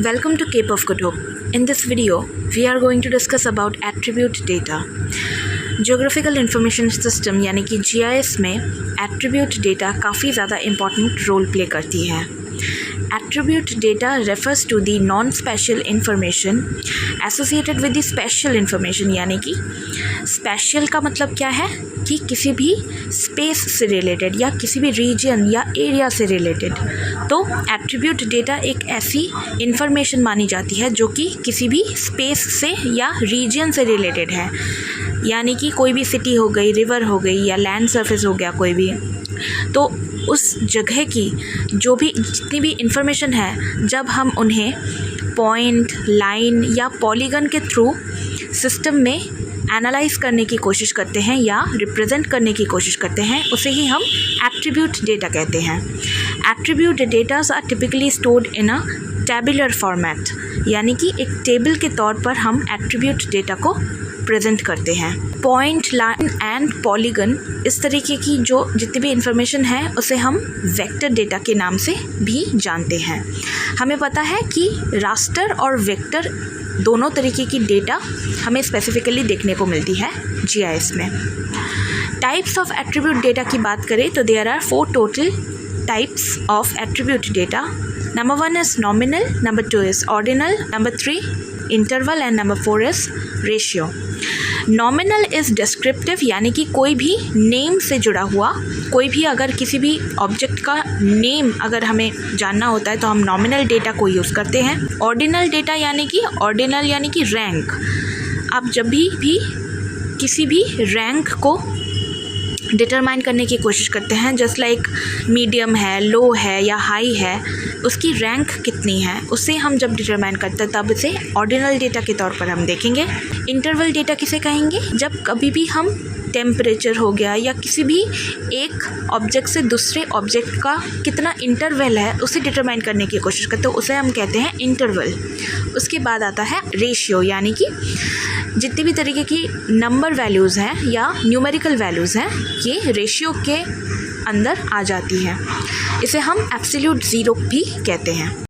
Welcome to Cape of Good Hope. In this video, we are going to discuss about attribute data. Geographical Information System यानी कि GIS में attribute data काफ़ी ज़्यादा important role play करती है. Attribute data refers to the non-spatial information associated with the spatial information यानी कि spatial का मतलब क्या है कि किसी भी स्पेस से रिलेटेड या किसी भी रीजन या एरिया से रिलेटेड. तो एट्रीब्यूट डेटा एक ऐसी इंफॉर्मेशन मानी जाती है जो कि किसी भी स्पेस से या रीजन से रिलेटेड है, यानी कि कोई भी सिटी हो गई, रिवर हो गई या लैंड सरफेस हो गया कोई भी, तो उस जगह की जो भी जितनी भी इंफॉर्मेशन है, जब हम उन्हें पॉइंट, लाइन या पॉलीगन के थ्रू सिस्टम में एनालाइज करने की कोशिश करते हैं या रिप्रेजेंट करने की कोशिश करते हैं, उसे ही हम एट्रीब्यूट डेटा कहते हैं. Attribute datas are typically stored in a tabular format, यानी कि एक टेबल के तौर पर हम एट्रीब्यूट डेटा को प्रेजेंट करते हैं. पॉइंट, लाइन एंड पॉलीगन इस तरीके की जो जितनी भी इंफॉर्मेशन है उसे हम वेक्टर डेटा के नाम से भी जानते हैं. हमें पता है कि रास्टर और वेक्टर दोनों तरीके की डेटा हमें स्पेसिफिकली देखने को मिलती है GIS में. टाइप्स ऑफ एट्रीब्यूट डेटा की बात करें तो there are 4 total types of attribute data. Number 1 is nominal, number 2 is ordinal, number 3 interval and number 4 is ratio. Nominal is descriptive, यानी कि कोई भी नेम से जुड़ा हुआ, कोई भी अगर किसी भी ऑब्जेक्ट का नेम अगर हमें जानना होता है तो हम नॉमिनल डेटा को यूज़ करते हैं. ऑर्डिनल डेटा यानी कि रैंक. आप जब भी किसी भी रैंक को डिटरमाइन करने की कोशिश करते हैं, जस्ट लाइक मीडियम है, लो है या हाई है, उसकी रैंक कितनी है उसे हम जब डिटरमाइन करते हैं तब इसे ऑर्डिनल डेटा के तौर पर हम देखेंगे. इंटरवल डेटा किसे कहेंगे? जब कभी भी हम टेम्परेचर हो गया या किसी भी एक ऑब्जेक्ट से दूसरे ऑब्जेक्ट का कितना इंटरवल है उसे डिटरमाइन करने की कोशिश करते हैं, उसे हम कहते हैं इंटरवल. उसके बाद आता है रेशियो, यानी कि जितनी भी तरीके की नंबर वैल्यूज़ हैं या न्यूमेरिकल वैल्यूज़ हैं, ये रेशियो के अंदर आ जाती है. इसे हम एब्सोल्यूट ज़ीरो भी कहते हैं.